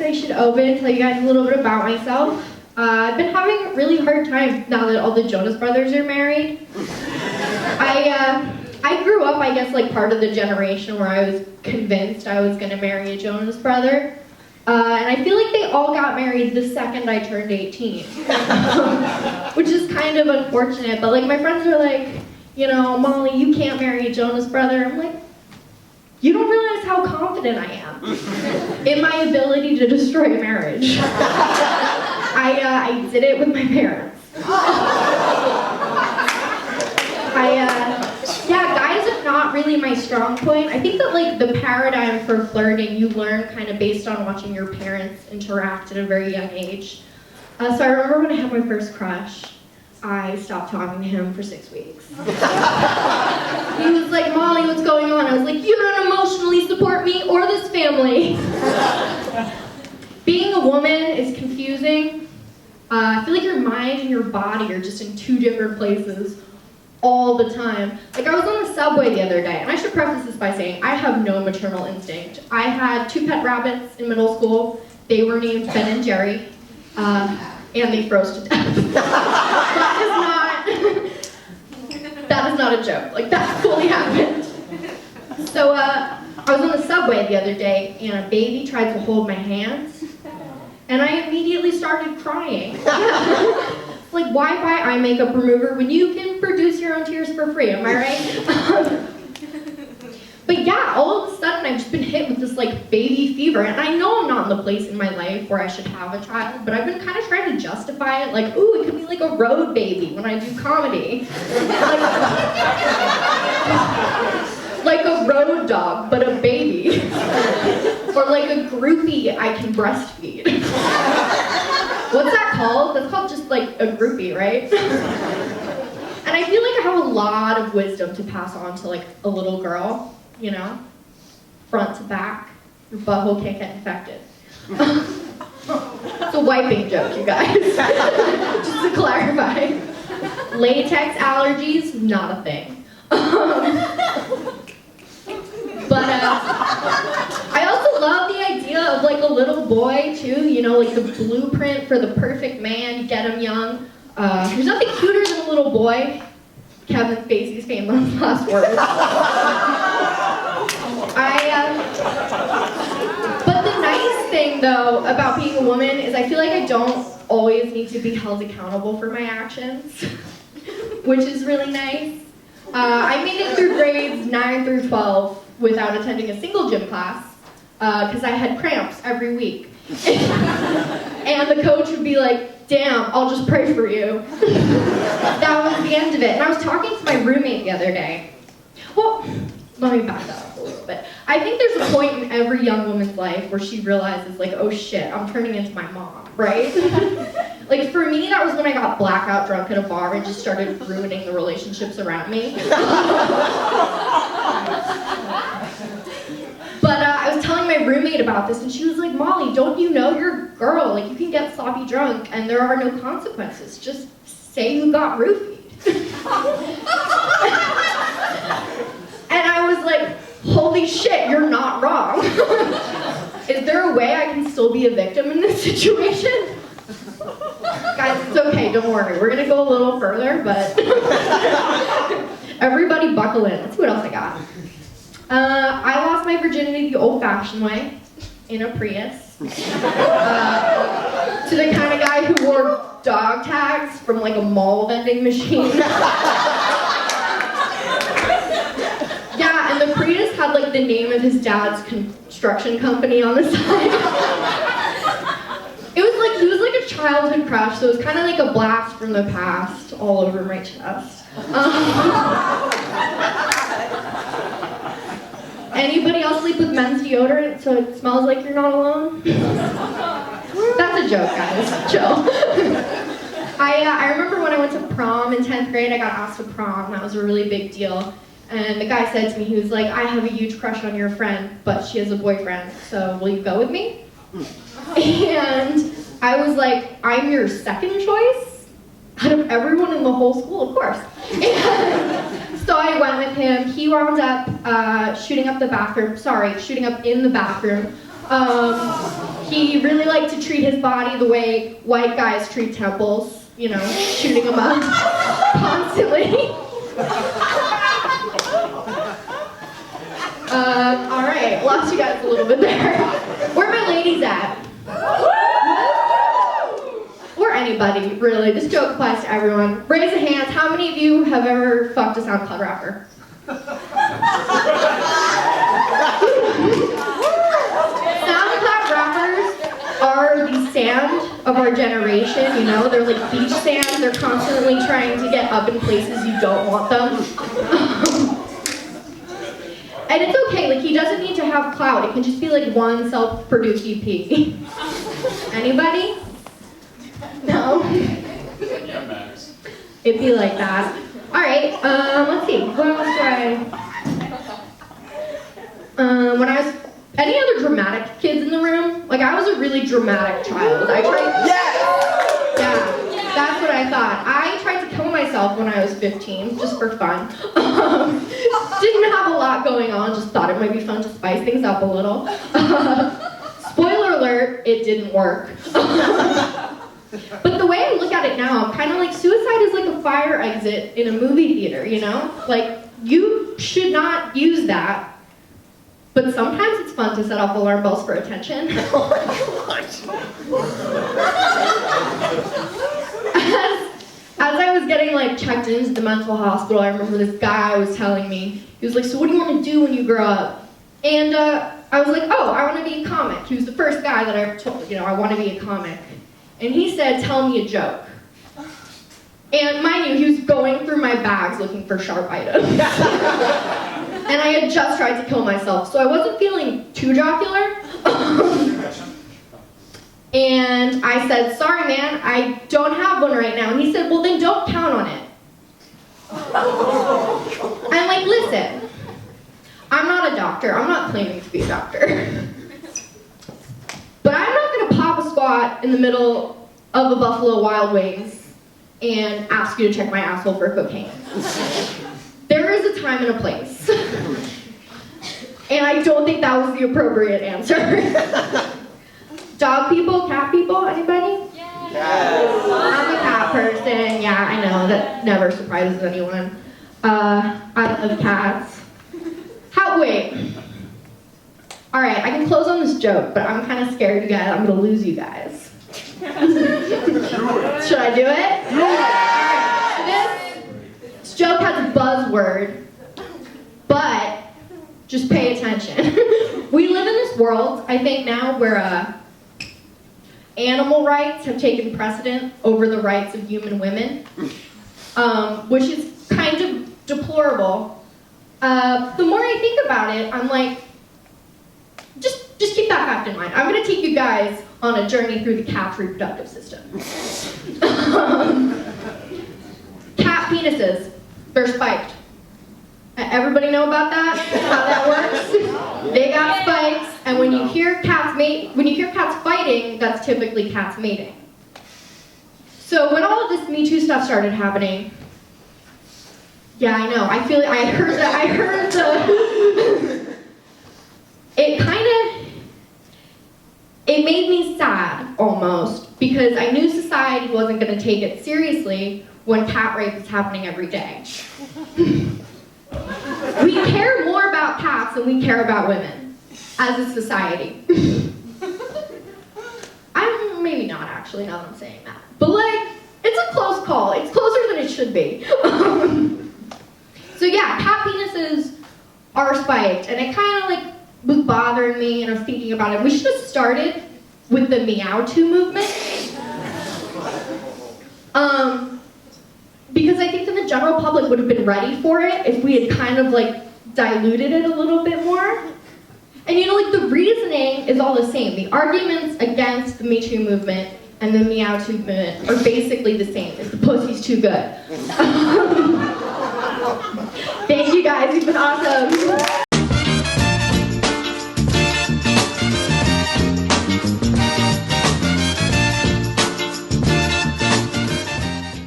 I should open, tell you guys a little bit about myself. I've been having a really hard time now that all the Jonas Brothers are married. I grew up, I guess, like part of the generation where I was convinced I was gonna marry a Jonas Brother. And I feel like they all got married the second I turned 18. Which is kind of unfortunate, but like my friends are like, you know, Molly, you can't marry a Jonas Brother. I'm like, you don't realize how confident I am in my ability to destroy marriage. I did it with my parents. Yeah, guys are not really my strong point. I think that like the paradigm for flirting you learn kind of based on watching your parents interact at a very young age. So I remember when I had my first crush, I stopped talking to him for 6 weeks. He was like, Molly, what's going on? I was like, you don't emotionally support me or this family. Being a woman is confusing. I feel like your mind and your body are just in two different places all the time. Like I was on the subway the other day, and I should preface this by saying I have no maternal instinct. I had 2 pet rabbits in middle school. They were named Ben and Jerry. And they froze to death. That is not a joke. Like, that fully happened. So, I was on the subway the other day, and a baby tried to hold my hands, and I immediately started crying. Like, why buy eye makeup remover when you can produce your own tears for free, am I right? But yeah, all of a sudden I've just been hit with this like baby fever, and I know I'm not in the place in my life where I should have a child, but I've been kind of trying to justify it, like, ooh, it could be like a road baby when I do comedy. Like a road dog, but a baby. Or like a groupie I can breastfeed. What's that called? That's called just like a groupie, right? And I feel like I have a lot of wisdom to pass on to like a little girl. You know, front to back, your butthole can't get infected. It's a wiping joke, you guys. Just to clarify. Latex allergies, not a thing. But I also love the idea of like a little boy too, you know, like the blueprint for the perfect man, you get him young. There's nothing cuter than a little boy. Kevin Spacey's famous last words. But the nice thing, though, about being a woman is I feel like I don't always need to be held accountable for my actions, which is really nice. I made it through grades 9 through 12 without attending a single gym class because I had cramps every week. And the coach would be like, damn, I'll just pray for you. That was the end of it. And I was talking to my roommate the other day. Well, let me back up a little bit. I think there's a point in every young woman's life where she realizes, like, oh shit, I'm turning into my mom, right? Like, for me, that was when I got blackout drunk at a bar and just started ruining the relationships around me. But I was telling my roommate about this, and she was like, Molly, don't you know you're a girl? Like, you can get sloppy drunk, and there are no consequences. Just say you got roofied. And I was like, holy shit, you're not wrong. Is there a way I can still be a victim in this situation? Guys, it's okay, don't worry. We're gonna go a little further, but everybody buckle in. Let's see what else I got. I lost my virginity the old-fashioned way, in a Prius. To the kind of guy who wore dog tags from like a mall vending machine. Yeah, and the Prius had like the name of his dad's construction company on the side. It was like, he was like a childhood crush, so it was kind of like a blast from the past all over my chest. Anybody else sleep with men's deodorant so it smells like you're not alone? That's a joke, guys. Chill. I remember when I went to prom in 10th grade, I got asked to prom. That was a really big deal. And the guy said to me, he was like, I have a huge crush on your friend, but she has a boyfriend, so will you go with me? And I was like, I'm your second choice? Out of everyone in the whole school, of course. And so I went with him. He wound up shooting up in the bathroom. He really liked to treat his body the way white guys treat temples, you know, shooting them up constantly. All right, lost you guys a little bit there. Where are my ladies at? Or anybody, really. This joke applies to everyone. Raise a hand. How many of you have ever fucked a SoundCloud rapper? SoundCloud rappers are the sand of our generation, you know? They're like beach sand. They're constantly trying to get up in places you don't want them. And it's okay, like he doesn't need to have clout. It can just be like one self-produced EP. Anybody? No? It'd be like that. Alright, let's see. What else do when I was, any other dramatic kids in the room? Like I was a really dramatic child. I tried, yeah, that's what I thought. I tried to kill myself when I was 15, just for fun. Didn't have a lot going on, just thought it might be fun to spice things up a little. Spoiler alert, it didn't work. But the way I look at it now, I'm kind of like suicide is like a fire exit in a movie theater, you know? Like, you should not use that. But sometimes it's fun to set off alarm bells for attention. As I was getting like checked into the mental hospital, I remember this guy was telling me, he was like, so what do you want to do when you grow up? And I was like, oh, I want to be a comic. He was the first guy that I ever told, you know, I want to be a comic. And he said, tell me a joke. And mind you, he was going through my bags looking for sharp items. And I had just tried to kill myself, so I wasn't feeling too jocular. And I said, sorry man, I don't have one right now. And he said, well then don't count on it. I'm like, listen, I'm not a doctor. I'm not claiming to be a doctor. But I'm not going to pop a squat in the middle of a Buffalo Wild Wings and ask you to check my asshole for cocaine. There is a time and a place. And I don't think that was the appropriate answer. Dog people, cat people, anybody? Yes. I'm a cat person, yeah, I know, that never surprises anyone. I love cats. Wait. Alright, I can close on this joke, but I'm kind of scared you guys, I'm gonna lose you guys. Should I do it? Alright, this joke has a buzzword, but just pay attention. We live in this world, I think now, where animal rights have taken precedent over the rights of human women, which is kind of deplorable. The more I think about it, I'm like, just keep that fact in mind. I'm going to take you guys on a journey through the cat's reproductive system. Cat penises, they're spiked. Everybody know about that? How that works? They got spikes, and when you hear cats fighting, that's typically cats mating. So when all of this Me Too stuff started happening, yeah, I know. I heard it made me sad almost, because I knew society wasn't going to take it seriously when cat rape is happening every day. We care more about cats than we care about women as a society. Maybe not actually, now that I'm saying that. But like, it's a close call. It's closer than it should be. So yeah, cat penises are spiked, and it kind of like was bothering me, and I was thinking about it. We should have started with the Meow Too movement. Because I think that the general public would have been ready for it if we had kind of like diluted it a little bit more. And you know, like the reasoning is all the same. The arguments against the Me Too movement and the Meow Too movement are basically the same. If the pussy's too good. Thank you guys, you've been awesome.